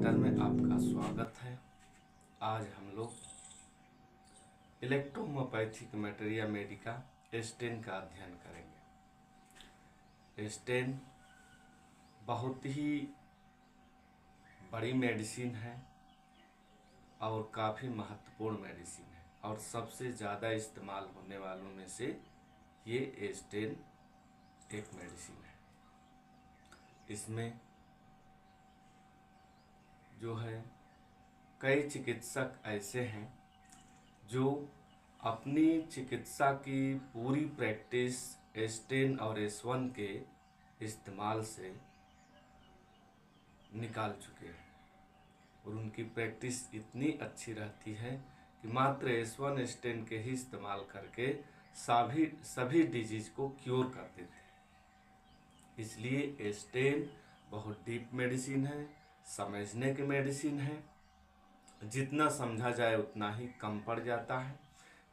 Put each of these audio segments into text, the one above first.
Centre में आपका स्वागत है। आज हम लोग इलेक्ट्रोहोम्योपैथिक मटेरिया मेडिका स्टेन का अध्ययन करेंगे। स्टेन बहुत ही बड़ी मेडिसिन है और काफ़ी महत्वपूर्ण मेडिसिन है और सबसे ज़्यादा इस्तेमाल होने वालों में से ये स्टेन एक मेडिसिन है। इसमें जो है कई चिकित्सक ऐसे हैं जो अपनी चिकित्सा की पूरी प्रैक्टिस स्टेन और S1 के इस्तेमाल से निकाल चुके हैं और उनकी प्रैक्टिस इतनी अच्छी रहती है कि मात्र S1 स्टेन के ही इस्तेमाल करके सभी डिजीज को क्योर कर देते हैं। इसलिए स्टेन बहुत डीप मेडिसिन है, समझने की मेडिसिन है। जितना समझा जाए उतना ही कम पड़ जाता है।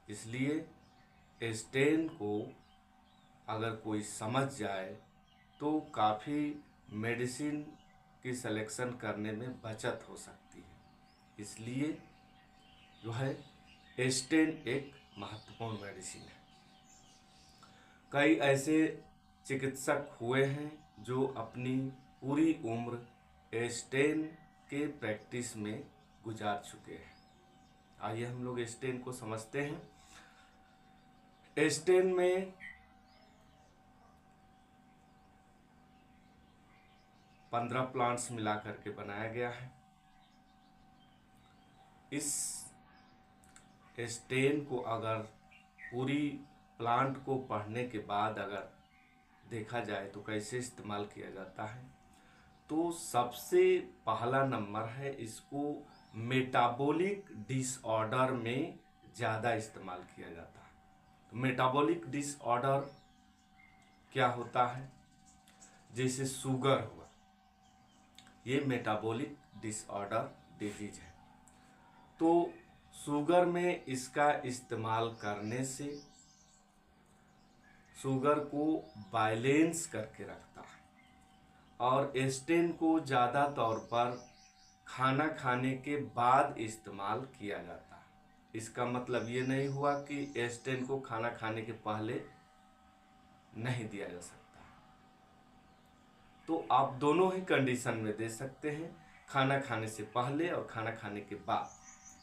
इसलिए स्टेन को अगर कोई समझ जाए तो काफ़ी मेडिसिन की सिलेक्शन करने में बचत हो सकती है। इसलिए जो है स्टेन एक महत्वपूर्ण मेडिसिन है। कई ऐसे चिकित्सक हुए हैं जो अपनी पूरी उम्र स्टेन के प्रैक्टिस में गुजार चुके हैं। आइए हम लोग स्टेन को समझते हैं। स्टेन में 15 प्लांट्स मिला करके बनाया गया है। इस स्टेन को अगर पूरी प्लांट को पढ़ने के बाद अगर देखा जाए तो कैसे इस्तेमाल किया जाता है, तो सबसे पहला नंबर है इसको मेटाबॉलिक डिसऑर्डर में ज़्यादा इस्तेमाल किया जाता है। तो मेटाबॉलिक डिसऑर्डर क्या होता है? जैसे शुगर हुआ, ये मेटाबॉलिक डिसऑर्डर डिजीज है। तो शुगर में इसका इस्तेमाल करने से शुगर को बैलेंस करके रखता है और स्टेन को ज़्यादा तौर पर खाना खाने के बाद इस्तेमाल किया जाता है। इसका मतलब ये नहीं हुआ कि स्टेन को खाना खाने के पहले नहीं दिया जा सकता। तो आप दोनों ही कंडीशन में दे सकते हैं, खाना खाने से पहले और खाना खाने के बाद।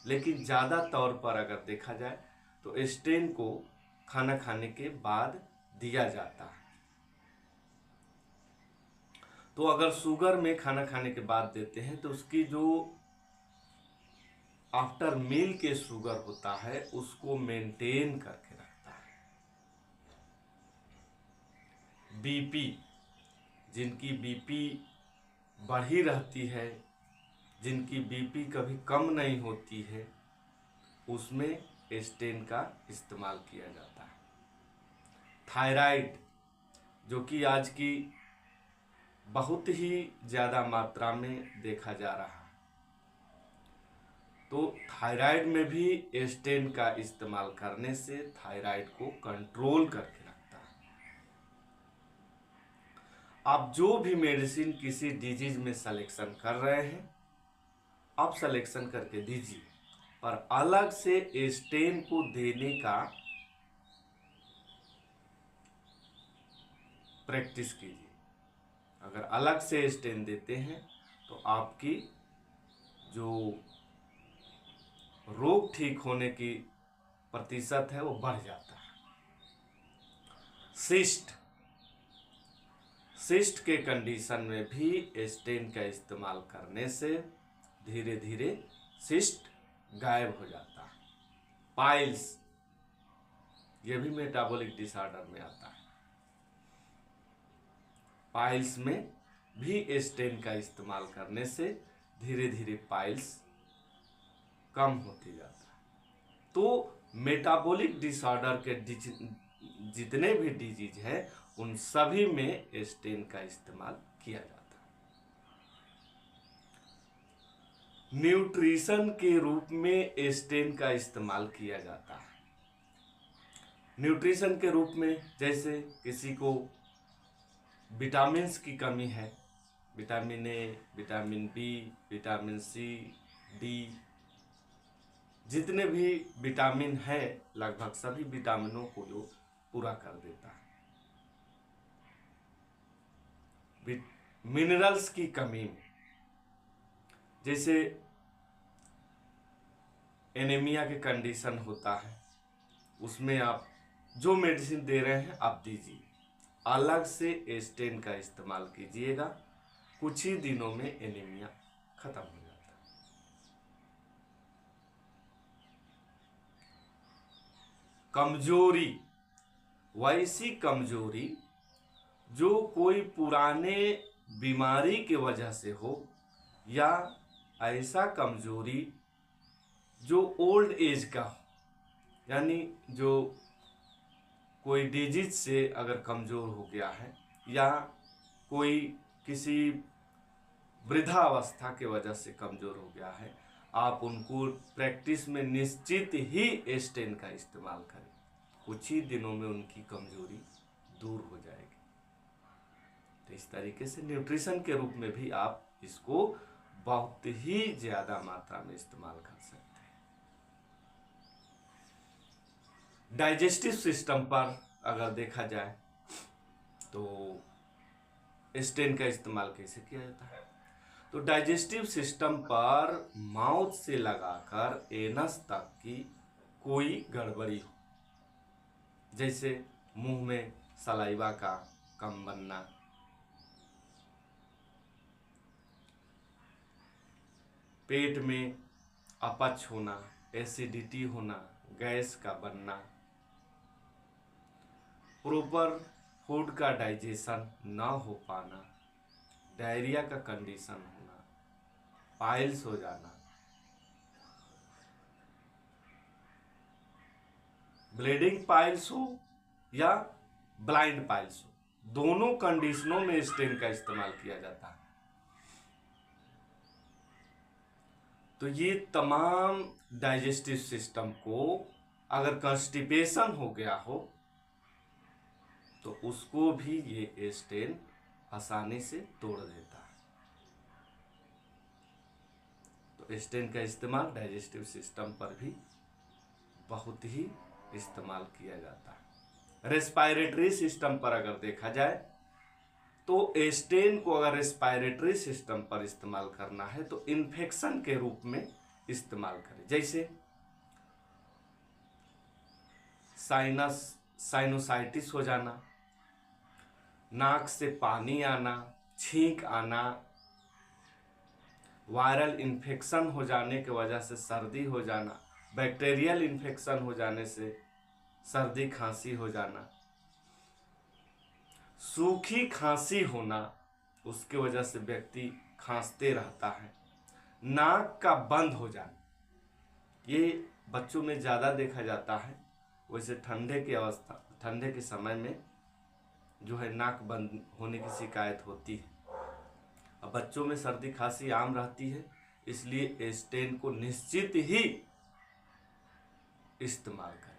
लेकिन ज़्यादा तौर पर अगर देखा जाए तो स्टेन को खाना खाने के बाद दिया जाता है। तो अगर शुगर में खाना खाने के बाद देते हैं तो उसकी जो आफ्टर मील के शुगर होता है उसको मेंटेन करके रखता है। बीपी, जिनकी बीपी बढ़ी रहती है, जिनकी बीपी कभी कम नहीं होती है, उसमें स्टेन का इस्तेमाल किया जाता है। थायराइड, जो कि आज की बहुत ही ज़्यादा मात्रा में देखा जा रहा है, तो थायराइड में भी स्टेन का इस्तेमाल करने से थायराइड को कंट्रोल करके रखता है। आप जो भी मेडिसिन किसी डिजीज में सिलेक्शन कर रहे हैं, आप सिलेक्शन करके दीजिए, पर अलग से स्टेन को देने का प्रैक्टिस कीजिए। अगर अलग से स्टेन देते हैं तो आपकी जो रोग ठीक होने की प्रतिशत है वो बढ़ जाता है। सिस्ट के कंडीशन में भी स्टेन का इस्तेमाल करने से धीरे धीरे सिस्ट गायब हो जाता है। पाइल्स, ये भी मेटाबॉलिक डिसऑर्डर में आता है। पाइल्स में भी स्टेन का इस्तेमाल करने से धीरे धीरे पाइल्स कम होती जाता है। तो मेटाबॉलिक डिसऑर्डर के जितने भी डिजीज है उन सभी में स्टेन का इस्तेमाल किया जाता है। न्यूट्रिशन के रूप में स्टेन का इस्तेमाल किया जाता है। न्यूट्रिशन के रूप में जैसे किसी को विटामिन्स की कमी है vitamin A, vitamin B, vitamin C, D, जितने भी विटामिन है लगभग सभी विटामिनों को जो पूरा कर देता है। मिनरल्स की कमी में, जैसे एनीमिया के कंडीशन होता है, उसमें आप जो मेडिसिन दे रहे हैं आप दीजिए, अलग से स्टेन का इस्तेमाल कीजिएगा, कुछ ही दिनों में एनीमिया खत्म हो जाता है। कमजोरी, वैसी कमजोरी जो कोई पुराने बीमारी की वजह से हो, या ऐसा कमजोरी जो ओल्ड एज का हो, यानी जो कोई डिजीज से अगर कमजोर हो गया है, या कोई किसी वृद्धावस्था की वजह से कमजोर हो गया है, आप उनको प्रैक्टिस में निश्चित ही स्टेन का इस्तेमाल करें, कुछ ही दिनों में उनकी कमजोरी दूर हो जाएगी। तो इस तरीके से न्यूट्रिशन के रूप में भी आप इसको बहुत ही ज्यादा मात्रा में इस्तेमाल कर सकते हैं। डाइजेस्टिव सिस्टम पर अगर देखा जाए तो स्टेन का इस्तेमाल कैसे किया जाता है, तो डाइजेस्टिव सिस्टम पर माउथ से लगाकर एनस तक की कोई गड़बड़ी हो, जैसे मुंह में सलाइवा का कम बनना, पेट में अपच होना, एसिडिटी होना, गैस का बनना, प्रॉपर फूड का डाइजेशन ना हो पाना, डायरिया का कंडीशन होना, पाइल्स हो जाना, ब्लीडिंग पाइल्स हो या ब्लाइंड पाइल्स हो, दोनों कंडीशनों में स्टेन का इस्तेमाल किया जाता है। तो ये तमाम डाइजेस्टिव सिस्टम को अगर कॉन्स्टिपेशन हो गया हो तो उसको भी ये स्टेन आसानी से तोड़ देता है। तो स्टेन का इस्तेमाल डाइजेस्टिव सिस्टम पर भी बहुत ही इस्तेमाल किया जाता है। रेस्पिरेटरी सिस्टम पर अगर देखा जाए तो स्टेन को अगर रेस्पिरेटरी सिस्टम पर इस्तेमाल करना है तो इन्फेक्शन के रूप में इस्तेमाल करें, जैसे साइनोसाइटिस हो जाना, नाक से पानी आना, छींक आना, वायरल इन्फेक्शन हो जाने की वजह से सर्दी हो जाना, बैक्टीरियल इन्फेक्शन हो जाने से सर्दी खांसी हो जाना, सूखी खांसी होना, उसके वजह से व्यक्ति खांसते रहता है, नाक का बंद हो जाना, ये बच्चों में ज़्यादा देखा जाता है। वैसे ठंडे के समय में जो है नाक बंद होने की शिकायत होती है। अब बच्चों में सर्दी खांसी आम रहती है, इसलिए स्टेन को निश्चित ही इस्तेमाल करें।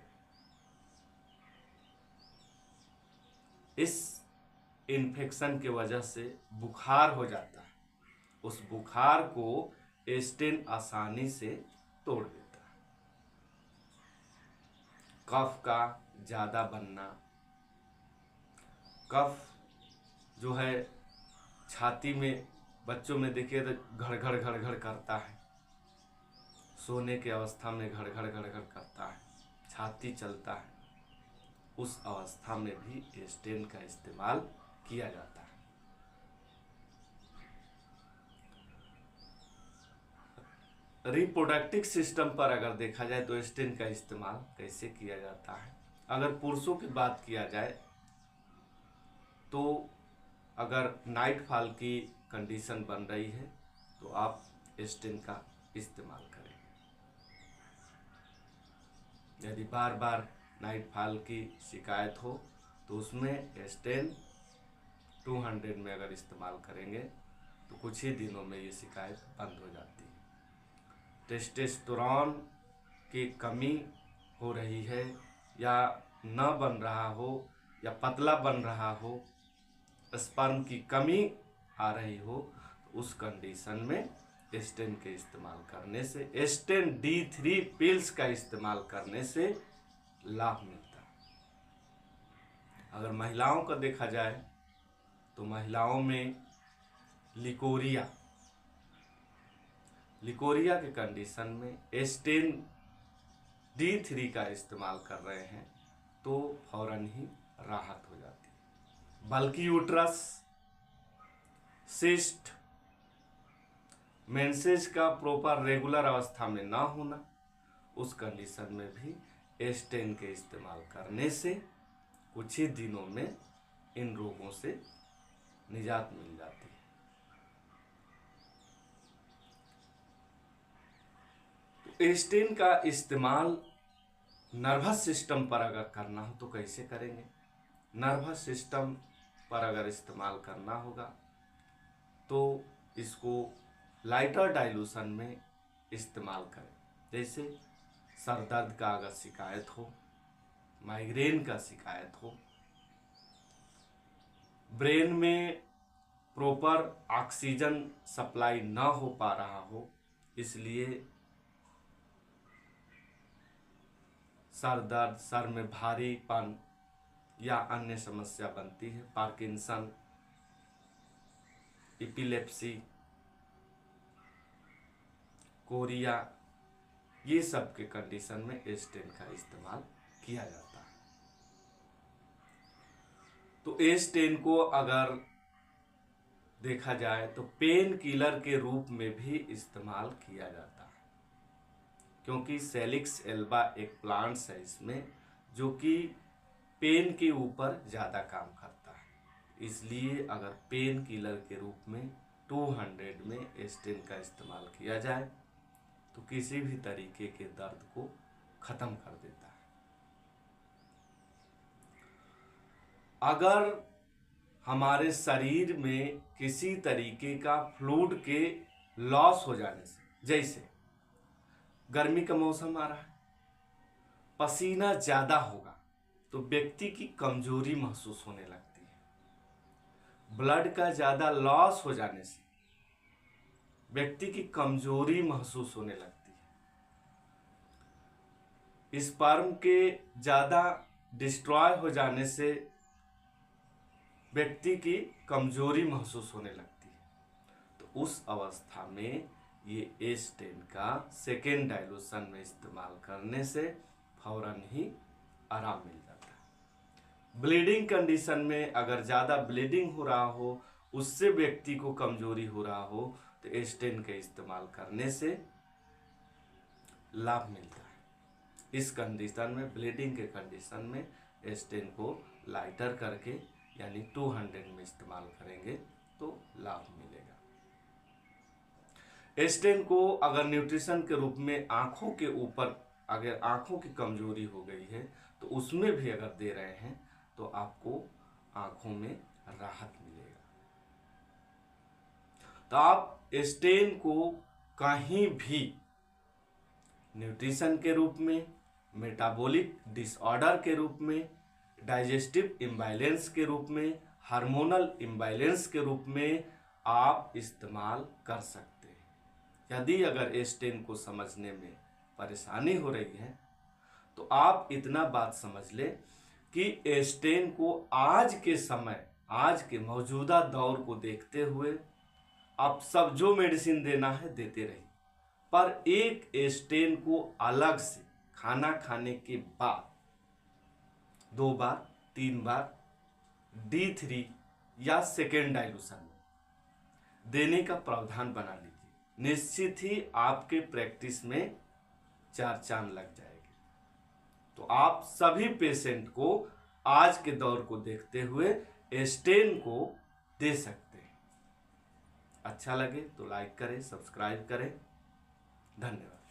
इस इन्फेक्शन के वजह से बुखार हो जाता है, उस बुखार को स्टेन आसानी से तोड़ देता है। कफ का ज़्यादा बनना, कफ जो है छाती में बच्चों में देखिए तो घड़ घड़ घड़ घड़ करता है, सोने की अवस्था में घड़ घड़ घड़ घड़ करता है, छाती चलता है, उस अवस्था में भी स्टेन का इस्तेमाल किया जाता है। रिप्रोडक्टिव सिस्टम पर अगर देखा जाए तो स्टेन का इस्तेमाल कैसे किया जाता है। अगर पुरुषों की बात किया जाए तो अगर नाइट फॉल की कंडीशन बन रही है तो आप स्टेन का इस्तेमाल करें। यदि बार बार नाइट फॉल की शिकायत हो तो उसमें स्टेन 200 में अगर इस्तेमाल करेंगे तो कुछ ही दिनों में ये शिकायत बंद हो जाती है। टेस्टोस्टेरोन की कमी हो रही है या न बन रहा हो या पतला बन रहा हो, स्पर्म की कमी आ रही हो, तो उस कंडीशन में स्टेन के इस्तेमाल करने से, स्टेन D3 पिल्स का इस्तेमाल करने से लाभ मिलता है। अगर महिलाओं का देखा जाए तो महिलाओं में लिकोरिया के कंडीशन में स्टेन D3 का इस्तेमाल कर रहे हैं तो फौरन ही राहत हो जाती है। बल्कि यूट्रस, सिस्ट, मेंसेज का प्रॉपर रेगुलर अवस्था में ना होना, उस कंडीशन में भी स्टेन के इस्तेमाल करने से कुछ ही दिनों में इन रोगों से निजात मिल जाती है। तो स्टेन का इस्तेमाल नर्वस सिस्टम पर अगर करना हो तो कैसे करेंगे? नर्वस सिस्टम पर अगर इस्तेमाल करना होगा तो इसको लाइटर डाइल्यूशन में इस्तेमाल करें। जैसे सर दर्द का अगर शिकायत हो, माइग्रेन का शिकायत हो, ब्रेन में प्रॉपर ऑक्सीजन सप्लाई ना हो पा रहा हो, इसलिए सर दर्द, सर में भारीपन या अन्य समस्या बनती है, पार्किंसन, एपिलेप्सी, कोरिया, ये सब के कंडीशन में स्टेन का इस्तेमाल किया जाता है। तो स्टेन को अगर देखा जाए तो पेन किलर के रूप में भी इस्तेमाल किया जाता है, क्योंकि सेलिक्स एल्बा एक प्लांट्स है इसमें जो कि पेन के ऊपर ज़्यादा काम करता है। इसलिए अगर पेन किलर के रूप में 200 में स्टेन का इस्तेमाल किया जाए तो किसी भी तरीके के दर्द को ख़त्म कर देता है। अगर हमारे शरीर में किसी तरीके का फ्लूइड के लॉस हो जाने से, जैसे गर्मी का मौसम आ रहा है, पसीना ज़्यादा होगा तो व्यक्ति की कमजोरी महसूस होने लगती है। ब्लड का ज़्यादा लॉस हो जाने से व्यक्ति की कमजोरी महसूस होने लगती है। स्पर्म के ज़्यादा डिस्ट्रॉय हो जाने से व्यक्ति की कमजोरी महसूस होने लगती है। तो उस अवस्था में ये स्टेन का सेकेंड डाइल्यूशन में इस्तेमाल करने से फौरन ही आराम मिल जाता है। ब्लीडिंग कंडीशन में अगर ज़्यादा ब्लीडिंग हो रहा हो, उससे व्यक्ति को कमजोरी हो रहा हो, तो स्टेन के इस्तेमाल करने से लाभ मिलता है। इस कंडीशन में, ब्लीडिंग के कंडीशन में स्टेन को लाइटर करके यानी 200 में इस्तेमाल करेंगे तो लाभ मिलेगा। स्टेन को अगर न्यूट्रिशन के रूप में आँखों के ऊपर, अगर आँखों की कमजोरी हो गई है तो उसमें भी अगर दे रहे हैं तो आपको आँखों में राहत मिलेगा। तो आप स्टेन को कहीं भी न्यूट्रिशन के रूप में, मेटाबॉलिक डिसऑर्डर के रूप में, डाइजेस्टिव इम्बैलेंस के रूप में, हार्मोनल इम्बैलेंस के रूप में आप इस्तेमाल कर सकते हैं। यदि अगर स्टेन को समझने में परेशानी हो रही है तो आप इतना बात समझ लें कि स्टेन को आज के समय, आज के मौजूदा दौर को देखते हुए आप सब जो मेडिसिन देना है देते रहिए, पर एक स्टेन को अलग से खाना खाने के बाद 2 बार 3 बार D3 या सेकेंड डाइल्यूशन में देने का प्रावधान बना लीजिए। निश्चित ही आपके प्रैक्टिस में 4 चांद लग जाएंगे। तो आप सभी पेशेंट को आज के दौर को देखते हुए स्टेन को दे सकते हैं। अच्छा लगे तो लाइक करें, सब्सक्राइब करें। धन्यवाद।